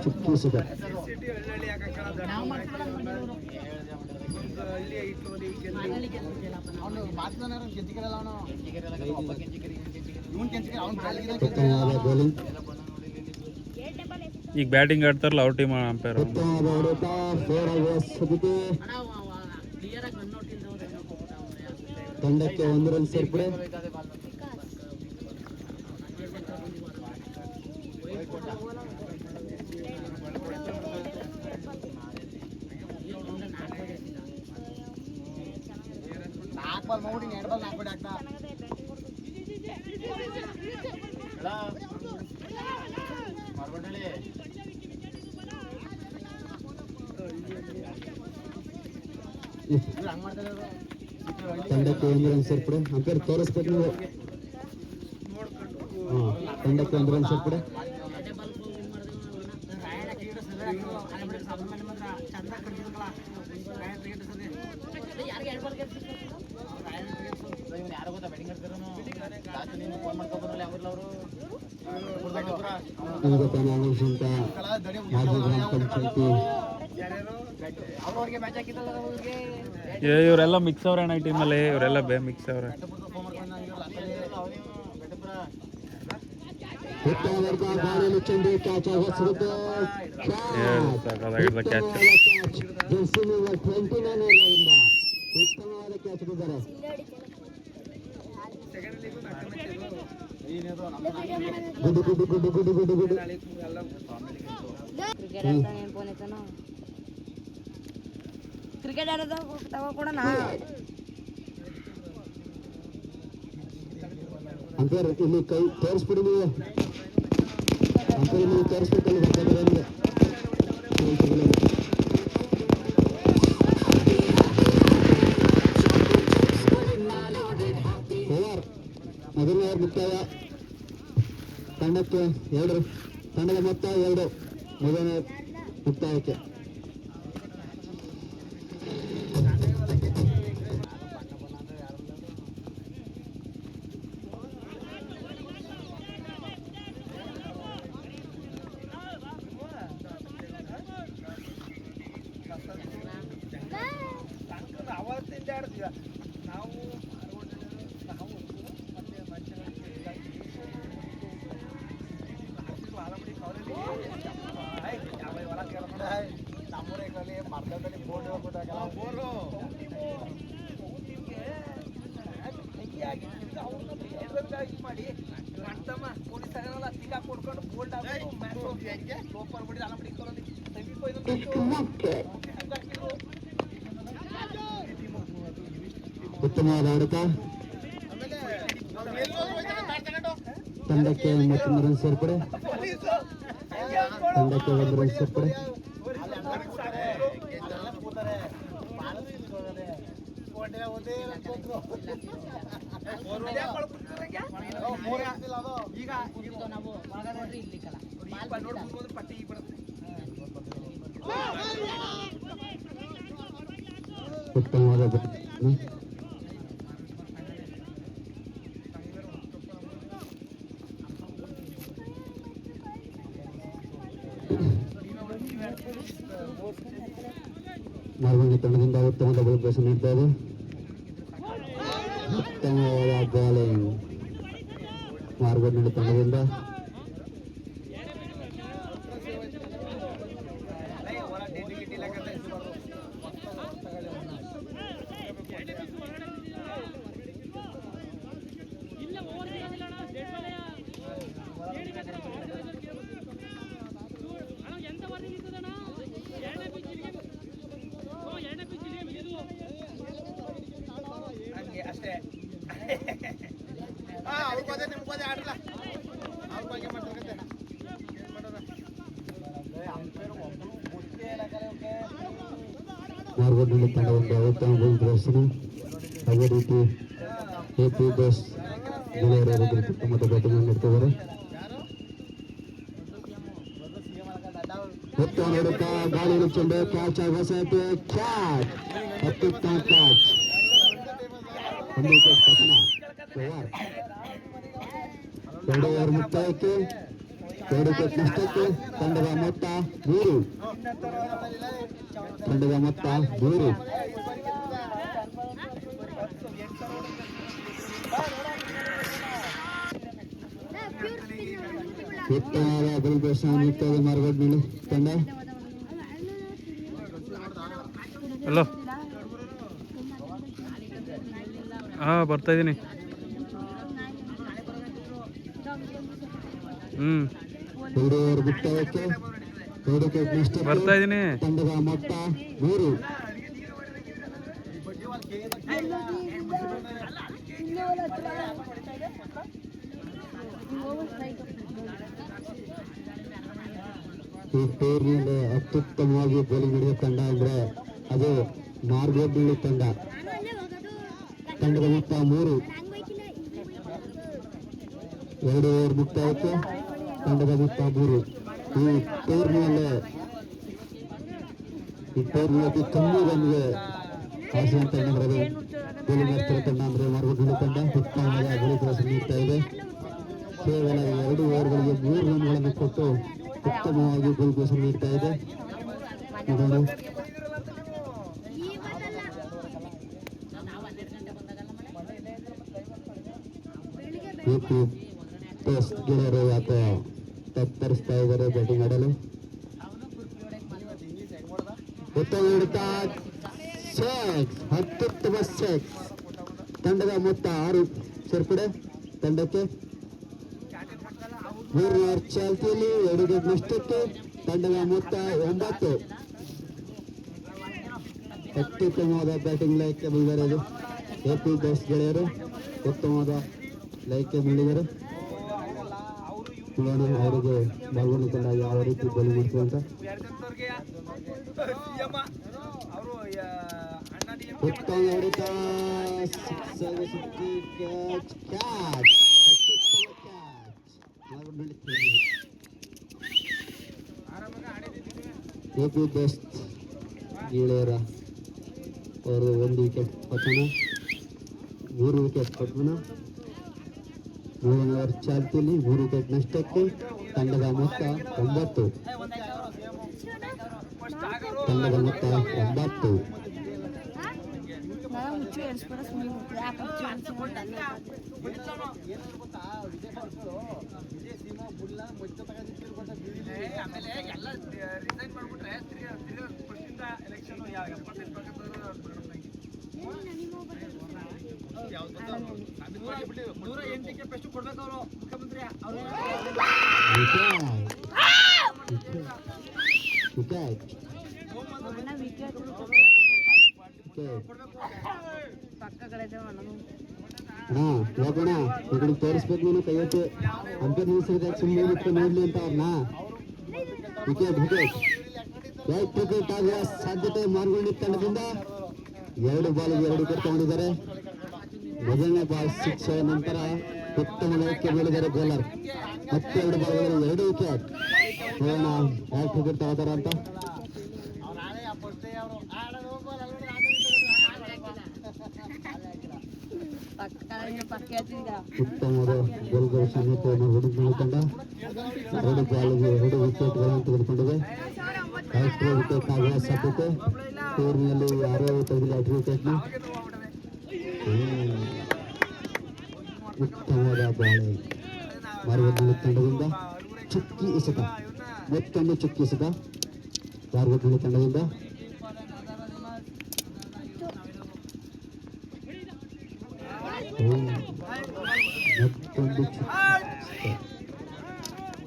ಚುಕ್ಕಿ ಸುಖ ಈಗ ಬ್ಯಾಟಿಂಗ್ ಆಡ್ತಾರಲ್ಲ ಅವ್ರ ಟೀಮ್ ಅಂಪೈರ್ ತಂಡಕ್ಕೆ 1 ರನ್ ಸೇರ್ಪಡೆ. ತಂಡಕ್ಕೆ 1 ರನ್ ಸೇರ್ಪಡೆ. ಅಂಪೇರ್ ತೋರಿಸ್ಬೇಕು ನೀವು. ತಂಡಕ್ಕೆ 1 ರನ್ ಸೇರ್ಪಡೆ. ಈಗ ತನಾಂಶ ಮಾಜಿ ಗ್ರಾಮ ಪಂಚಾಯತಿ ಇವರೆಲ್ಲ ಮಿಕ್ಸ್ ಅವ್ರೆ ಅಣ್ಣ ಈ ಟೀಮಲ್ಲಿ. ಇವರೆಲ್ಲ ಮಿಕ್ಸ್ ಅವ್ರೆ. ಗಾಳಿಯಲ್ಲಿ ಚೆಂಡು ಕ್ಯಾಚ್ ಹೊಸರುತ್ತೆ. ಕ್ಯಾಚ್ ಜೆರ್ಸಿ ನಂಬರ್ 29 ಉತ್ತಮವಾದ ಕ್ಯಾಚ್ ಬಿದ್ದಾರೆ. ಗುಡು ಗುಡು ಗುಡು ಗುಡು ಗುಡು ಗುಡು ಕ್ರಿಕೆಟ್ ಆಡೋದ ಕೂಡ ಅಂಪೇರ್ ಇಲ್ಲಿ ಕೈ ತೋರಿಸ್ಬಿಡಿ ನೀವು. ಅಂಪೇರ್ ನೀವು ತೋರಿಸ್ಬೇಕಲ್ಲಿ ಬರ್ತಾರೆ ನಿಮಗೆ. ಓವರ್ ಮೊದಲನೇ ಓವರ್ ಮುಕ್ತಾಯ. ತಂಡಕ್ಕೆ 2 ತಂಡದ ಮೊತ್ತ 2 ಮೊದಲನೇ ಮುಕ್ತಾಯಕ್ಕೆ. ಉತ್ತಮವಾದ ಆಡತ. ತಂಡಕ್ಕೆ 1 ರನ್ ಸೇರ್ಪಡೆ. ತಂಡಕ್ಕೆ 1 ರನ್ ಸೇರ್ಪಡೆ. ಉತ್ತಮವಾದ ಮಾರ್ಗಂಡಿ ತಂಡದಿಂದ ಉತ್ತಮವಾದ ಬೌಲ್ಸ್ ನೀಡ್ತಾ ಇದೆ. ಉತ್ತಮವಾದ ಬಾಲಿಂಗ್ ಮಾರ್ಗಂಡಿ ತಂಡದಿಂದ. ಮಾರ್ಗದಲ್ಲಿ ತಂಡದಿಂದ ಉತ್ತಮ ಗೋಲ್ ಪ್ರದರ್ಶನ. ಅದೇ ರೀತಿ ಎಪಿ ಬಸ್ ಗೆಳೆಯರ ಉತ್ತಮವಾದ ಬ್ಯಾಟಿಂಗ್ ನೀಡ್ತಿದ್ದಾರೆ. ಉತ್ತಮ ನೋಡುತ್ತಾ ಗಾಳಿಯಲ್ಲಿ ಚೆಂಡು ಕ್ಯಾಚ್ ಹೊಸಟು ಕ್ಯಾಚ್ ಅತ್ಯುತ್ತಮ ಕ್ಯಾಚ್. 1 ವಿಕೆಟ್ ಪತನ. 2 ಓವರ್ ಮುಕ್ತಾಯಕ್ಕೆ 2 ವಿಕೆಟ್ ನಷ್ಟಕ್ಕೆ ತಂಡದ ಮೊತ್ತ 3. ತಂಡದ ಮೊತ್ತ 3. ಉತ್ತಮವಾದ ಬಲಿಪ್ರದರ್ಶನ ನೀಡ್ತಾ ಇದೆ ಮಾರ್ಗಡ್ನಳ್ಳಿ ತಂಡ. ಹಲೋ, ಹಾಂ ಬರ್ತಾ ಇದ್ದೀನಿ. 2 ಓವರ್ ಮುಕ್ತಾಯಕ್ಕೆ 2 ವಿಕೆಟ್ ನಷ್ಟಕ್ಕೆ ಬರ್ತಾ ಇದ್ದೀನಿ. ತಂಡದ ಮೊತ್ತ 3. ಈ ಟೂರ್ನಿಯಲ್ಲಿ ಅತ್ಯುತ್ತಮವಾಗಿ ಬೌಲಿಂಗ್ ಹಿಡಿದ ತಂಡ ಅಂದ್ರೆ ಅದು ಮಾರ್ಗೋಡ್ನಳ್ಳಿ ತಂಡ. ತಂಡದ ಮೊತ್ತ 3. 2 ಓವರ್ ಮುಕ್ತಾಯಕ್ಕೆ ತಂಡದ ಮೊತ್ತ 3. ಈ ಟೂರ್ನಿಯಲ್ಲಿ ಅತಿ ಕಮ್ಮಿ ರನ್ಗೆ ಆಡಿಸುವ ತಂಡ ಅಂದ್ರೆ ಬೌಲಿಂಗ್ ಮಾಡ್ತಿರೋ ತಂಡ ಅಂದ್ರೆ ಮಾರ್ಗೋಡ್ನಳ್ಳಿ ತಂಡ. ಉತ್ತಮವಾದ ಬಲಿಪ್ರದರ್ಶನ ನೀಡ್ತಾ ಇದೆ. ಕೇವಲ 2 ಓವರ್ಗಳಿಗೆ 3 ರನ್ಗಳನ್ನು ಕೊಟ್ಟು ಉತ್ತಮವಾಗಿ ಬಲಿಪ್ರದರ್ಶನ ನೀಡ್ತಾ ಇದೆ. ನೋಡೋಣ ಟೆಸ್ಟ್ ಗೆಳೆಯರು ಯಾಕೋ ತತ್ತರಿಸ್ತಾ ಇದ್ದಾರೆ ಬ್ಯಾಟಿಂಗ್ ಆಡಲು. ಉತ್ತಮ ಹಿಡಿತ ಅತ್ಯುತ್ತಮ ಸೆಕ್ಸ್. ತಂಡದ ಮೊತ್ತ 6 ಸೇರ್ಪಡೆ ತಂಡಕ್ಕೆ. 3 ಓವರ್ ಚಾಲ್ತಿಯಲ್ಲಿ 2 ವಿಕೆಟ್ ನಷ್ಟಕ್ಕೆ ತಂಡದ ಮೊತ್ತ 9. ಅತ್ಯುತ್ತಮವಾದ ಬ್ಯಾಟಿಂಗ್ ಲೈಕ್ಗೆ ಬಂದಿದ್ದಾರೆ ಇದು ಎಪಿ ದೋಸ್ ಗೆಳೆಯರು. ಉತ್ತಮವಾದ ಲೈಕ್ಗೆ ಬಂದಿದ್ದಾರೆ. ನೋಡೋಣ ಅವರಿಗೆ ಬಾಲ್ಗೋಡ್ನಳ್ಳಿ ತಂಡ ಯಾವ ರೀತಿ ಬೌಲಿಂಗ್ ಮಾಡ್ತೀವಿ ಅಂತ. ಉತ್ತಮ ಹೊಡೆತ, ಎಪಿ ದೋಸ್ತ್ ಗೆಳೆಯರ ಅವರು 1 ವಿಕೆಟ್ ಪತನ, 3 ವಿಕೆಟ್ ಪತನ. 3 ಓವರ್ ಚಾಲ್ತಿಯಲ್ಲಿ 3 ವಿಕೆಟ್ ನಷ್ಟಕ್ಕೆ ತಂಡದ ಮೊತ್ತ 9. ತಂಡದ ಮೊತ್ತ 9. ಹೋಗೋಣ ಈ ತೋರಿಸ್ಬೇಕು. ನೀನು ಕೈ ಎತ್ತಿ ಅಂಪೇರ್ ನಿಲ್ಲಿಸಿದ್ರೆ ಸುಮ್ಮನೆ ಬಿಟ್ಟು ನೋಡ್ಲಿ ಅಂತ ಅವ್ರನ್ನ. ವಿಕೆಟ್ ವಿಕೆಟ್ ವೈಟ್ ವಿಕೆಟ್ ಆಗುವ ಸಾಧ್ಯತೆ ಮಾರ್ಗೋಡ್ನಳ್ಳಿ ತಂಡದಿಂದ. 2 ಬಾಲ್ಗೆ 2 ವಿಕೆಟ್ ತಗೊಂಡಿದ್ದಾರೆ. ಮೊದಲನೇ ಬಾಲ್ 6 ನಂತರ ಉತ್ತಮ ಲೈಕ್ಗೆ ಬೆಳೆದಿದ್ದಾರೆ ಬೌಲರ್. ಮತ್ತೆ 2 ಬಾಲ್ಗಳಲ್ಲಿ 2 ವಿಕೆಟ್. ನೋಡೋಣ ಯಾಕೆ ವಿಕೆಟ್ ತಗೋತಾರ ಅಂತ. ಉತ್ತಮವಾದ ಬಲಿಪ್ರದರ್ಶನ ನೀಡ್ತಾ ಇದೆ ಮಾರ್ಗೋಡ್ನಳ್ಳಿ ತಂಡ. 2 ಬಾಲ್ಗೆ 2 ವಿಕೆಟ್ಗಳನ್ನು ತೆಗೆದುಕೊಂಡಿದೆ. ಎಕ್ಸ್ಟ್ರಾ ವಿಕೆಟ್ ಆಗುವ ಸಾಧ್ಯತೆ. ಟೂರ್ನಿಯಲ್ಲಿ ಯಾರೋ ತೆಗೆದಿಲ್ಲ 8 ವಿಕೆಟ್ನ. ಉತ್ತಮವಾದ ಬಾಳೆ ಮಾರ್ಗೋಡ್ನಳ್ಳಿ ತಂಡದಿಂದ. ಚುಕ್ಕಿ ಎಸೆತ, ಮತ್ತೊಂದು ಚುಕ್ಕಿ ಎಸೆತ ಮಾರ್ಗೋಡ್ನಳ್ಳಿ ತಂಡದಿಂದ.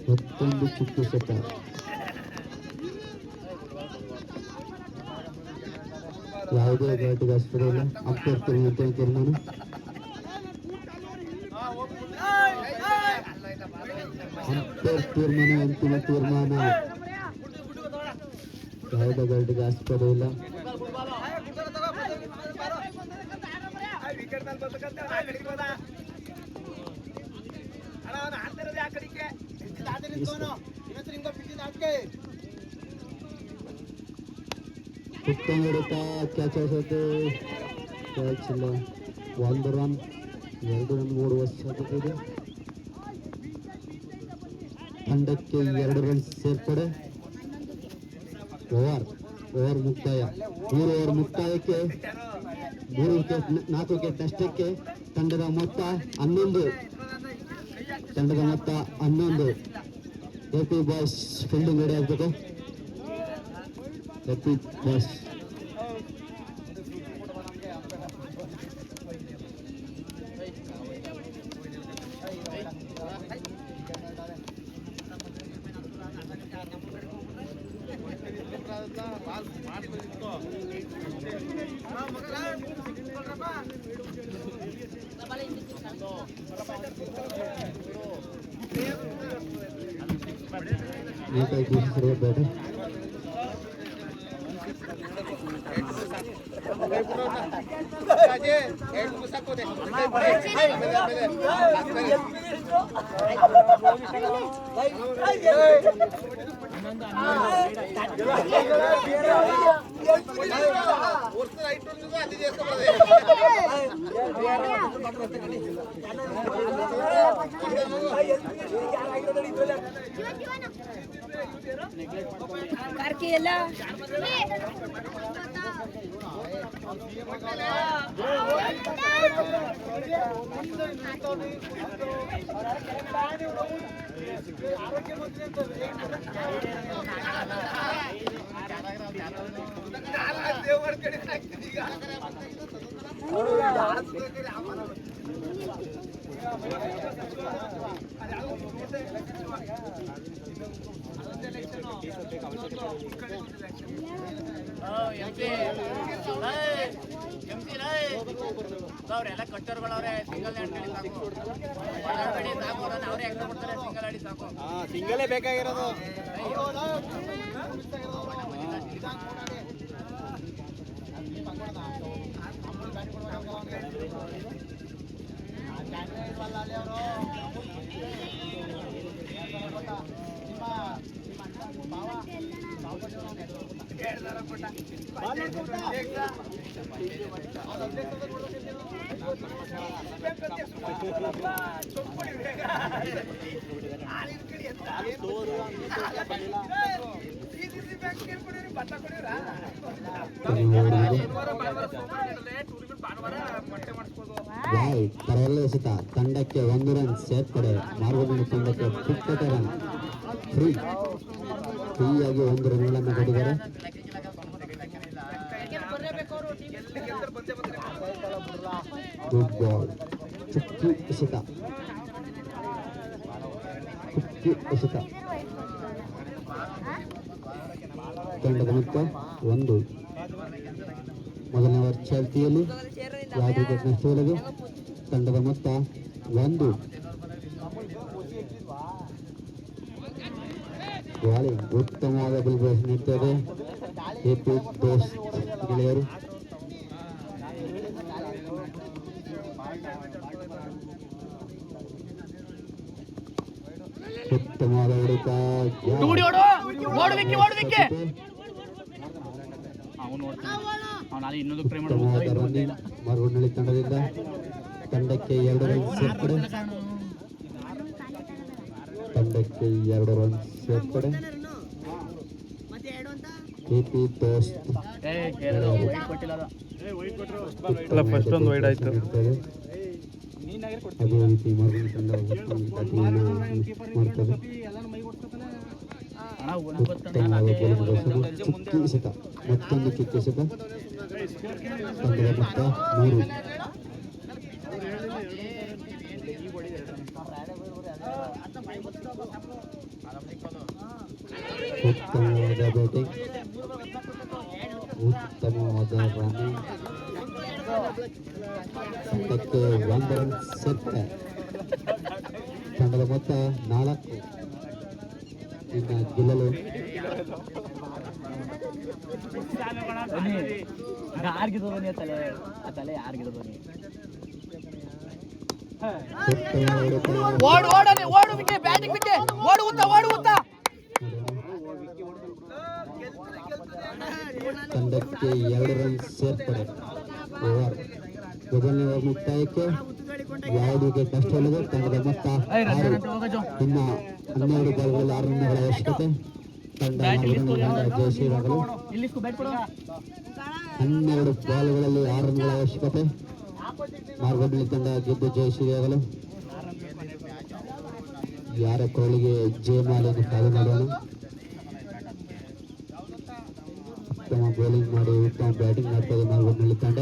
ಮತ್ತೊಂದು ಚುಕ್ಕಿ ಎಸೆತ. ಯಾವುದೇ ಬ್ಯಾಟಿಗೆ ಅಷ್ಟೇ ಇಲ್ಲ. ಅಂಪೇರ್ ತೀರ್ಮಾನ. ಅಂಪೇರ್ ತೀರ್ಮಾನ ಅಂತಿಮ ತೀರ್ಮಾನ. ಯಾವುದೇ ಬ್ಯಾಟಿಗೆ ಆಸ್ಪದ ಇಲ್ಲ. ಉತ್ತಮ ಹೊಡೆತ, ಕ್ಯಾಚ್ ಆಗುತ್ತೆ. ಕ್ಯಾಚ್ ಇಲ್ಲ. 1 ರನ್ 2 ರನ್ ಓಡುವ ಸಾಧ್ಯತೆ ಇದೆ. ತಂಡಕ್ಕೆ 2 ರನ್ ಸೇರ್ಪಡೆ. ಓವರ್ ಮುಕ್ತಾಯ. 3 ಓವರ್ ಮುಕ್ತಾಯಕ್ಕೆ 4 ವಿಕೆಟ್ ನಷ್ಟಕ್ಕೆ ತಂಡದ ಮೊತ್ತ 11. ಎಪಿ ಬಾಯ್ಸ್ ಫೀಲ್ಡಿಂಗ್ ರೆಡಿ ಆಗ್ಬೇಕು. ಎಪಿ ಬಾಯ್ಸ್ ನೀಟಾಗಿ ಬೇಡ. ಕಾರ್ಕಿ ಎಲ್ಲ ಅವರೆಲ್ಲ ಕಟ್ಟರ್ಗಳವ್ರೆ ಸಿಂಗಲ್ ಅವರೇ ಹೆಂಗ್ ಕೊಡ್ತಾರೆ ಸಿಂಗಲ್ ಆಡಿ ಸಾಕು. ಸಿಂಗಲೇ ಬೇಕಾಗಿರೋದು. ಪರವಲ್ಲ ಎಸೆತ. ತಂಡಕ್ಕೆ 1 ರನ್ ಸೇರ್ಪಡೆ. ಮಾರ್ಗದಲ್ಲಿ ತಂಡಕ್ಕೆ 50 ರನ್ ಫ್ರೀ ಆಗಿ 1 ರನ್ಗಳನ್ನು ಕೊಟ್ಟಿದ್ದಾರೆ. Good ball. ಚುಕ್ಕಿ ಎಸೆತ. ತಂಡದ ಮೊತ್ತ 1. ಮೊದಲನೇ ಓವರ್ ಚಾಲ್ತಿಯಲ್ಲಿ 2 ವಿಕೆಟ್ ನಷ್ಟವಿಲ್ಲದೆ ತಂಡದ ಮೊತ್ತ 1. ಬಾಲಿಂಗ್ ಉತ್ತಮವಾದ ಬಿಲ್ ನೀಡ್ತದೆ ಎಪಿ ದೋಸ್ತ್ ಗೆಳೆಯರು. ಉತ್ತಮವಾದ ಹೊಡೆತ. ಮಾರ್ಗೊಂಡಳ್ಳಿ ತಂಡದಿಂದ ತಂಡಕ್ಕೆ 2 ರನ್ ಸೇರ್ಪಡೆ. ಎಪಿ ದೋಸ್ತ್ ಫಸ್ಟ್ ಒಂದು ವೈಡ್ ಆಯ್ತು. ಅದೇ ರೀತಿ ಮಾರ್ಗೊಂಡಳ್ಳಿ ತಂಡ ಮಾಡ್ತದೆ. ಚುಕ್ಕಿ ಎಸೆತ. ಮತ್ತೊಂದು ಚುಕ್ಕಿ ಎಸೆತ. ತಂಡದ ಮೊತ್ತ 3. ಉತ್ತಮವಾದ ಬ್ಯಾಟಿಂಗ್, ಉತ್ತಮವಾದ ರನ್ನಿಂಗ್. ತಂಡಕ್ಕೆ 1 ರನ್ ಸೇರ್ಪಡೆ. ತಂಡದ ಮೊತ್ತ 4. ಇನ್ನು ಗೆಲ್ಲಲು ತಂಡಕ್ಕೆ 2 ರನ್ ಸೇರ್ಪಡೆ. ಓವರ್ ಮೊದಲನೇ ಓವರ್ ಮುಕ್ತಾಯಕ್ಕೆ ಯಾವುದೇ ವಿಕೆಟ್ ನಷ್ಟ ಇಲ್ಲದೆ ತಂಡದ ಮೊತ್ತ 6. ಇನ್ನು 12 ಬಾಲ್ಗಳಲ್ಲಿ 6 ರನ್ಗಳ ಅವಶ್ಯಕತೆ. ತಂಡ ಜಯಶ್ರೀರಾಗಲು 12 ಬಾಲ್ಗಳಲ್ಲಿ 6 ರನ್ಗಳ ಅವಶ್ಯಕತೆ. ಮಾರ್ಗಡ್ಲಿ ತಂಡ ಗೆದ್ದು ಜಯಶ್ರೀಯಾಗಲು ಯಾರ ಕೋಳಿಗೆ ಜಯಮಾಲೆಯನ್ನು ಕಾದು ಮಾಡೋಣ. ಉತ್ತಮ ಬೌಲಿಂಗ್ ಮಾಡಿ ಉತ್ತಮ ಬ್ಯಾಟಿಂಗ್ ಮಾಡ್ತದೆ ಮಾರ್ಗಡ್ಲಿ ತಂಡ.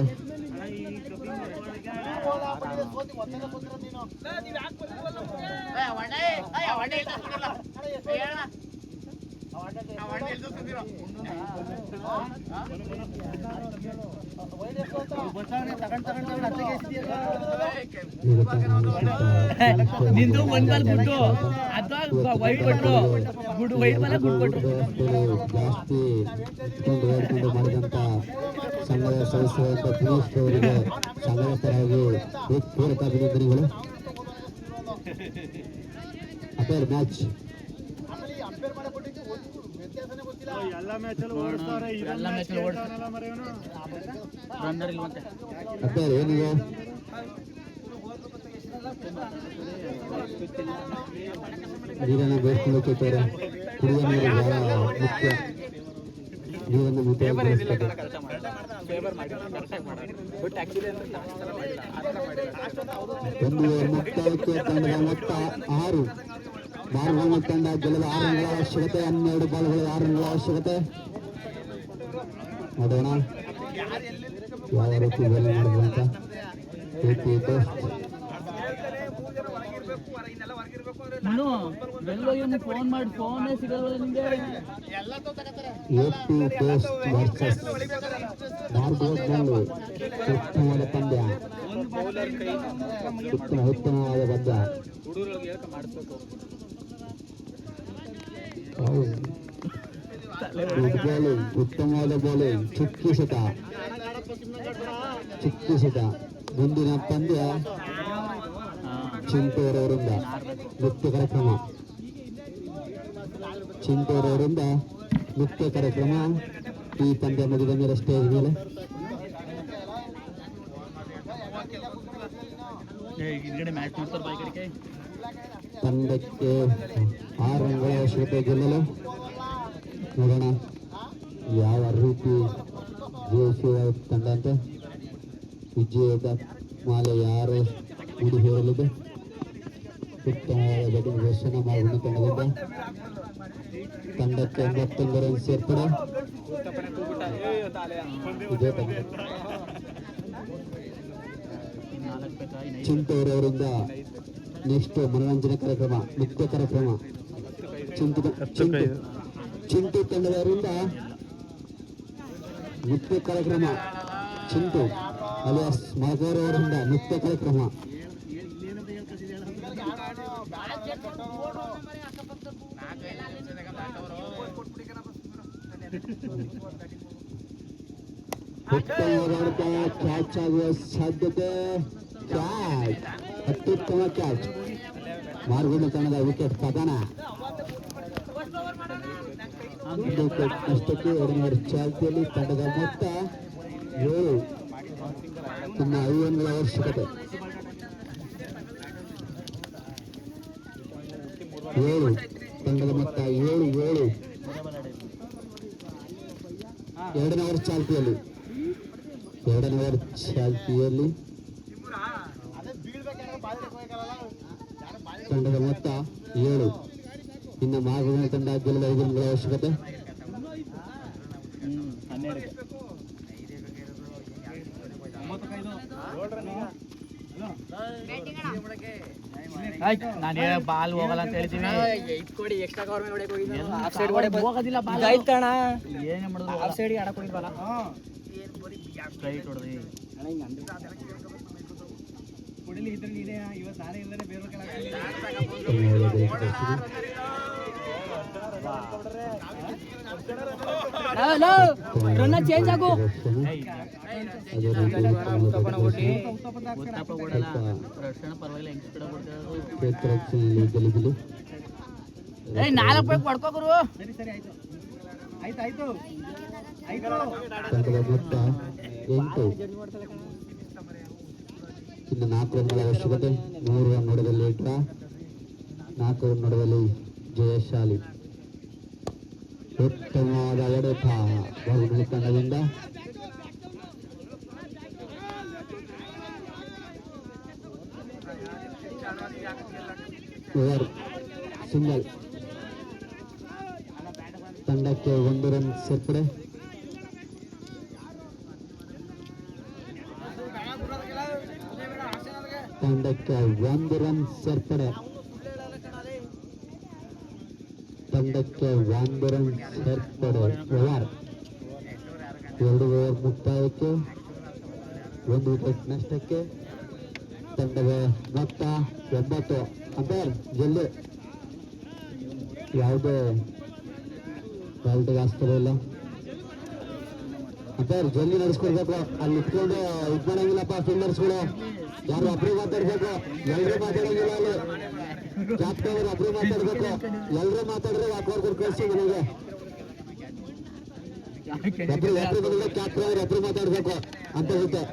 ನಿಂದು ಒಂದ್ ಬಾಲ್ ಬಿಟ್ಟು ಅಥವಾ ವೈಟ್ ಕೊಟ್ರು ಗುಡ್ ವೈಟ್ ಬಾಲ್ ಗುಡ್ ಕೊಟ್ರು. ಜಾಸ್ತಿ ಇಟ್ಕೊಂಡು ಓಡಿಕೊಂಡು ಮಾಡಿದಂತ ಸಂಘದ ಸದಸ್ಯರಾದ ದಿನೇಶ್ ಅವರಿಗೆ ಸಂಘದ ಪರವಾಗಿ ಪೂರಕ ಅಭಿನಂದನೆಗಳು. ಅಪೇರ್ ಮ್ಯಾಚ್ ಎಲ್ಲ ಮ್ಯಾಚಲ್ಲಿ ಓಡಿಸ್ತಾರೆ, ಎಲ್ಲ ಮ್ಯಾಚಲ್ಲಿ ಓಡಿಸ್ತಾರೆ. ರನ್ನರ್ ಇಲ್ವಂತೆ. ಅಪೇರ್ ಏನಿದೆ ನೀರನ್ನು ಬೇಯಿಸ್ಕೊಂಡು ಕುಡಿಯುವ ನೀರು ಬಹಳ ಮುಖ್ಯ. ನೀರನ್ನು ಮಿತವಾಗಿ ಒಂದು ಮುಕ್ತಾಯಕ್ಕೆ ತಂಡದ ಮೊತ್ತ 6. ಮಾರ್ಗಡ್ಲಿ ತಂಡ ಗೆಲ್ಲಲು 6 ರನ್ಗಳ ಅವಶ್ಯಕತೆ. 12 ಬಾಲ್ಗಳಲ್ಲಿ 6 ರನ್ಗಳ ಅವಶ್ಯಕತೆ. ನೋಡೋಣ ಯಾವ ರೀತಿ ಬೌಲಿಂಗ್ ಮಾಡಿದ್ರು ಅಂತ. ನಾನು ಬೆಂಗಳೂರಿಗೆ ಫೋನ್ ಮಾಡಿ ಫೋನೇ ಸಿಗಲ್ಲ ನಿಮಗೆ. ಎಪಿ ಟೆಸ್ಟ್ ವರ್ಸಸ್ ಮಾರ್ಗಡ್ಲಿ ಉತ್ತಮವಾದ ಪಂದ್ಯ, ಉತ್ತಮವಾದ ಪಂದ್ಯ. ಬೌಲಿಂಗ್, ಉತ್ತಮವಾದ ಬೌಲಿಂಗ್, ಚುಕ್ಕಿಸಿತ. ಮುಂದಿನ ಪಂದ್ಯ ಚಿಂಟೂರವರಿಂದ ನೃತ್ಯ ಕಾರ್ಯಕ್ರಮ. ಚಿಂಟೂರವರಿಂದ ನೃತ್ಯ ಕಾರ್ಯಕ್ರಮ. ಈ ಪಂದ್ಯ ಮುಗಿದ ಮೇಲೆ ಸ್ಟೇಜ್ ಮೇಲೆ ತಂಡಕ್ಕೆ 6 ರನ್ಗಳ ಅವಶ್ಯಕತೆ ಗೆಲ್ಲಲು. ನೋಡೋಣ ಯಾವ ರೀತಿ ಜಯಶ್ರೀ ತಂಡ ಅಂತ. ವಿಜಯದ ಮಾಲೆ ಯಾರು ಮುಡಿ ಹೇರಲಿದೆ. ಉತ್ತಮವಾದ ಬ್ಯಾಟಿಂಗ್ ಪ್ರದರ್ಶನ ಮಾರ್ಗಡ್ಲಿ ತಂಡದಿಂದ. ತಂಡಕ್ಕೆ 81 ರನ್ ಸೇರ್ಪಡೆ. ವಿಜಯ ತಂಡ ಚಿಂಟೂರವರಿಂದ ನೆಕ್ಸ್ಟ್ ಮನೋರಂಜನೆ ಕಾರ್ಯಕ್ರಮ, ನೃತ್ಯ ಕಾರ್ಯಕ್ರಮ. ಚಿಂಟು ತಂಡದವರಿಂದ ನೃತ್ಯ ಕಾರ್ಯಕ್ರಮ. ಚಿಂಟು ಅಲಿಯಾಸ್ ಮಾಗೂರ್ ಅವರಿಂದ ನೃತ್ಯ ಕಾರ್ಯಕ್ರಮ. ಉತ್ತಮವಾದ ಕ್ಯಾಚ್ ಆಗುವ ಸಾಧ್ಯತೆ. ಕ್ಯಾಚ್, ಅತ್ಯುತ್ತಮ ಕ್ಯಾಚ್. ಮಾರ್ಗಡ್ಲಿ ತಂಡದ ವಿಕೆಟ್ ಪತನ. ವಿಕೆಟ್ ನಷ್ಟಕ್ಕೆ 2 ಓವರ್ ಚಾಲ್ತಿಯಲ್ಲಿ ತಂಡದ ಮೊತ್ತ 7. ಇನ್ನು 5 ರನ್ಗಳ ಅವಶ್ಯಕತೆ. 7 ತಂಡದ ಮೊತ್ತ 7. 2ನೇ ಓವರ್ ಚಾಲ್ತಿಯಲ್ಲಿ ತಂಡದ ಮೊತ್ತ 7. ಇನ್ನು ಮಾರ್ಗಡ್ಲಿ ತಂಡ ಗೆಲ್ಲಲು 5 ರನ್ಗಳ ಅವಶ್ಯಕತೆ. ನಾನು ಬಾಲ್ ಹೋಗಲ್ಲ ಅಂತ ಹೇಳ್ತೀನಿ. ಹೋಗೋದಿಲ್ಲ ಬಾಲ್ ಏನೇ ಮಾಡಿದ್ರು ಆಫ್ ಸೈಡ್ ಆಡಕ್ ಹೋಗಿದ್ವಲ್ಲ, ಸ್ಟ್ರೈಟ್ ಹೊಡೆದ್ರಿ. ರನ್ನ ಚೇಂಜ್ ಆಗು. ನಾಲ್ಕು ಪೈಕ್ ಪಡ್ಕೋರು. ಇನ್ನು 4 ರನ್ಗಳ ಅವಶ್ಯಕತೆ. 3 ರನ್ ನೋಡದಲ್ಲಿ ಡ್ರಾ, 4 ರನ್ ನೋಡದಲ್ಲಿ ಜಯಶಾಲಿ. ಉತ್ತಮವಾದ ಹೊಡೆತ ಬಾಹುಬಲಿ ತಂಡದಿಂದ. ಓವರ್ ಸಿಂಗಲ್, ತಂಡಕ್ಕೆ 1 ರನ್ ಸೇರ್ಪಡೆ. ತಂಡಕ್ಕೆ 1 ರನ್ ಸೇರ್ಪಡೆ. ತಂಡಕ್ಕೆ 1 ರನ್ ಸೇರ್ಪಡೆ. ಓವರ್ 2 ಓವರ್ ಮುಕ್ತಾಯಕ್ಕೆ 1 ವಿಕೆಟ್ ನಷ್ಟಕ್ಕೆ. ತಂಡದ ಮೊತ್ತ 9. ಅಂಪೈರ್ ಜಲ್ದಿ, ಯಾವುದೇ ಆಸ್ಪದ ಇಲ್ಲ. ಅಂಪೈರ್ ಜಲ್ದಿ ನಡೆಸ್ಕೊಡ್ಬೇಕು. ಅಲ್ಲಿ ಇಟ್ಕೊಂಡು ಇದು ಮಾಡಂಗಿಲ್ಲಪ್ಪ ಫೀಲ್ಡರ್ಸ್ಗಳು. ಯಾರು ಒಬ್ರು ಮಾತಾಡ್ಬೇಕು, ಎಲ್ಲರೂ ಮಾತಾಡಂಗಿಲ್ಲ. ಅಲ್ಲಿ ಕ್ಯಾಪ್ಟನ್ ಅವರು ಒಬ್ರು ಮಾತಾಡ್ಬೇಕು. ಎಲ್ಲರೂ ಮಾತಾಡಿದ್ರೆ ವಾಕರ್ ಕೊಟ್ಟು ಕಳಿಸಿ ಮನೆಗೆ. ಒಬ್ರು ಕ್ಯಾಪ್ಟನ್ ಅವ್ರು ಒಬ್ರು ಮಾತಾಡ್ಬೇಕು ಅಂತ ಹೇಳುತ್ತೆ.